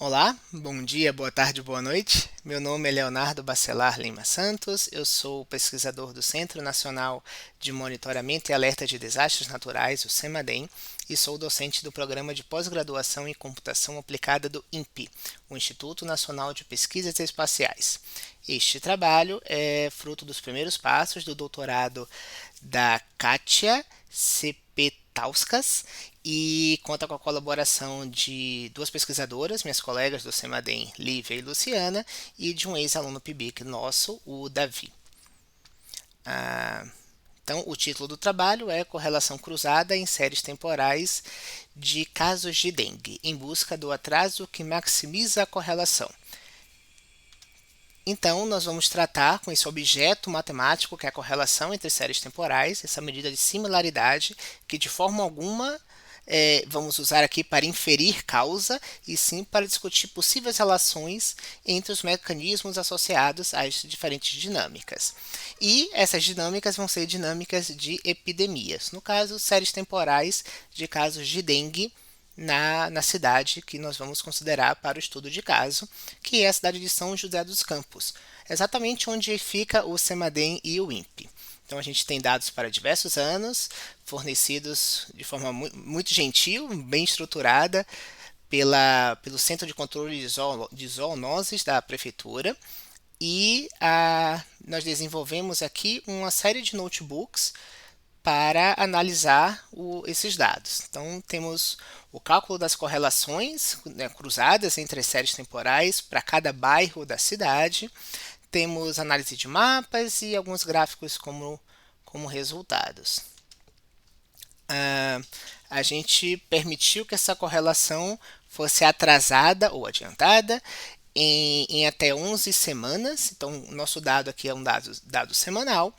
Olá, bom dia, boa tarde, boa noite. Meu nome é Leonardo Bacelar Lima Santos, eu sou pesquisador do Centro Nacional de Monitoramento e Alerta de Desastres Naturais, o CEMADEM, e sou docente do Programa de Pós-Graduação em Computação Aplicada do INPE, o Instituto Nacional de Pesquisas Espaciais. Este trabalho é fruto dos primeiros passos do doutorado da Kátia Cepetauskas e conta com a colaboração de duas pesquisadoras, minhas colegas do CEMADEM, Lívia e Luciana, e de um ex-aluno PIBIC nosso, o Davi. Ah, então, o título do trabalho é Correlação Cruzada em Séries Temporais de Casos de Dengue, em busca do atraso que maximiza a correlação. Então, nós vamos tratar com esse objeto matemático, que é a correlação entre séries temporais, essa medida de similaridade, que de forma alguma vamos usar aqui para inferir causa, e sim para discutir possíveis relações entre os mecanismos associados às diferentes dinâmicas. E essas dinâmicas vão ser dinâmicas de epidemias, no caso, séries temporais de casos de dengue na cidade que nós vamos considerar para o estudo de caso, que é a cidade de São José dos Campos, exatamente onde fica o CEMADEM e o INPE. Então a gente tem dados para diversos anos, fornecidos de forma muito gentil, bem estruturada, pelo Centro de Controle de Zoonoses da Prefeitura. E nós desenvolvemos aqui uma série de notebooks para analisar esses dados. Então, temos o cálculo das correlações, né, cruzadas entre as séries temporais para cada bairro da cidade. Temos análise de mapas e alguns gráficos como resultados. A gente permitiu que essa correlação fosse atrasada ou adiantada em até 11 semanas. Então, nosso dado aqui é um dado semanal.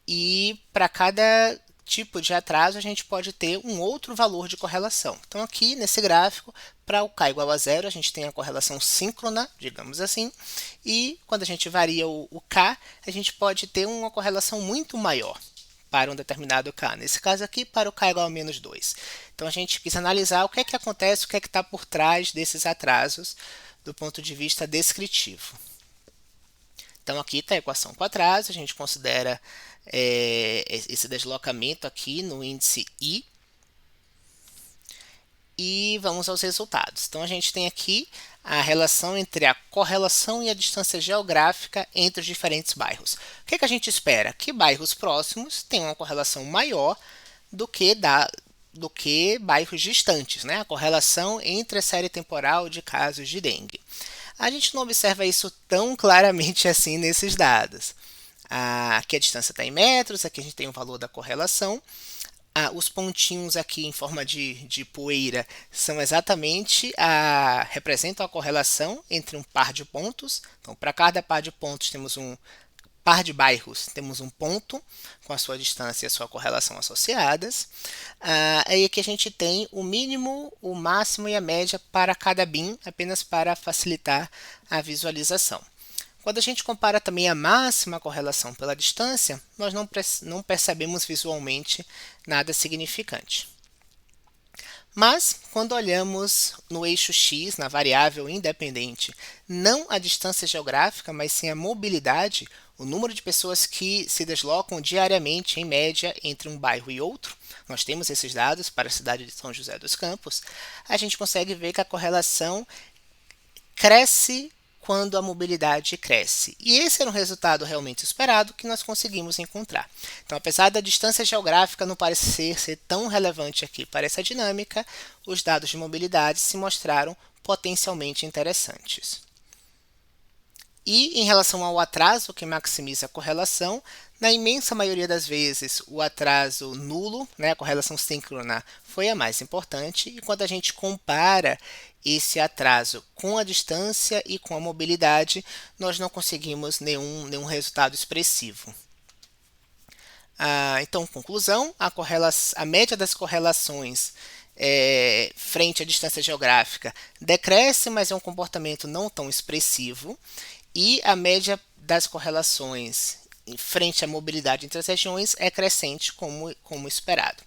E para cada tipo de atraso, a gente pode ter um outro valor de correlação. Então, aqui nesse gráfico, para o k igual a zero, a gente tem a correlação síncrona, digamos assim, e quando a gente varia o k, a gente pode ter uma correlação muito maior para um determinado k. Nesse caso aqui, para o k igual a menos 2. Então, a gente quis analisar o que é que acontece, o que é que está por trás desses atrasos do ponto de vista descritivo. Então, aqui está a equação com atraso, a gente considera esse deslocamento aqui no índice I. E vamos aos resultados. Então, a gente tem aqui a relação entre a correlação e a distância geográfica entre os diferentes bairros. O que, que a gente espera? Que bairros próximos tenham uma correlação maior do que bairros distantes, né? A correlação entre a série temporal de casos de dengue. A gente não observa isso tão claramente assim nesses dados. Aqui a distância está em metros, aqui a gente tem o valor da correlação. Os pontinhos aqui em forma de poeira são exatamente representam a correlação entre um par de pontos. Então, para cada par de pontos temos um par de bairros, temos um ponto com a sua distância e a sua correlação associadas. Aí aqui a gente tem o mínimo, o máximo e a média para cada bin, apenas para facilitar a visualização. Quando a gente compara também a máxima correlação pela distância, nós não percebemos visualmente nada significante. Mas, quando olhamos no eixo x, na variável independente, não a distância geográfica, mas sim a mobilidade, o número de pessoas que se deslocam diariamente, em média, entre um bairro e outro, nós temos esses dados para a cidade de São José dos Campos, a gente consegue ver que a correlação cresce quando a mobilidade cresce. E esse era um resultado realmente esperado que nós conseguimos encontrar. Então, apesar da distância geográfica não parecer ser tão relevante aqui para essa dinâmica, os dados de mobilidade se mostraram potencialmente interessantes. E em relação ao atraso, que maximiza a correlação, na imensa maioria das vezes o atraso nulo, né, a correlação síncrona, foi a mais importante, e quando a gente compara esse atraso com a distância e com a mobilidade, nós não conseguimos nenhum resultado expressivo. Então, conclusão, a média das correlações frente à distância geográfica decresce, mas é um comportamento não tão expressivo, e a média das correlações em frente à mobilidade entre as regiões é crescente, como esperado.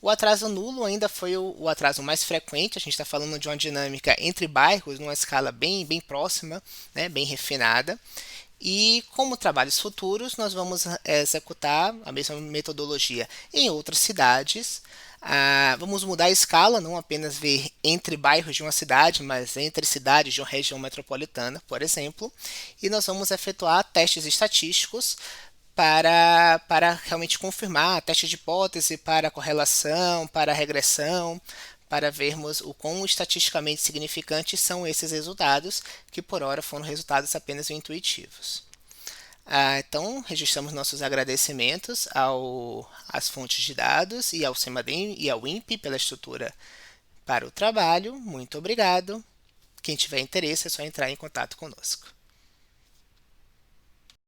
O atraso nulo ainda foi o atraso mais frequente. A gente está falando de uma dinâmica entre bairros, numa escala bem próxima, né, bem refinada. E como trabalhos futuros, nós vamos executar a mesma metodologia em outras cidades. Vamos mudar a escala, não apenas ver entre bairros de uma cidade, mas entre cidades de uma região metropolitana, por exemplo. E nós vamos efetuar testes estatísticos para realmente confirmar, teste de hipótese para correlação, para regressão, para vermos o quão estatisticamente significantes são esses resultados, que por hora foram resultados apenas intuitivos. Então, registramos nossos agradecimentos às fontes de dados e ao CEMADEM e ao INPE pela estrutura para o trabalho. Muito obrigado. Quem tiver interesse é só entrar em contato conosco.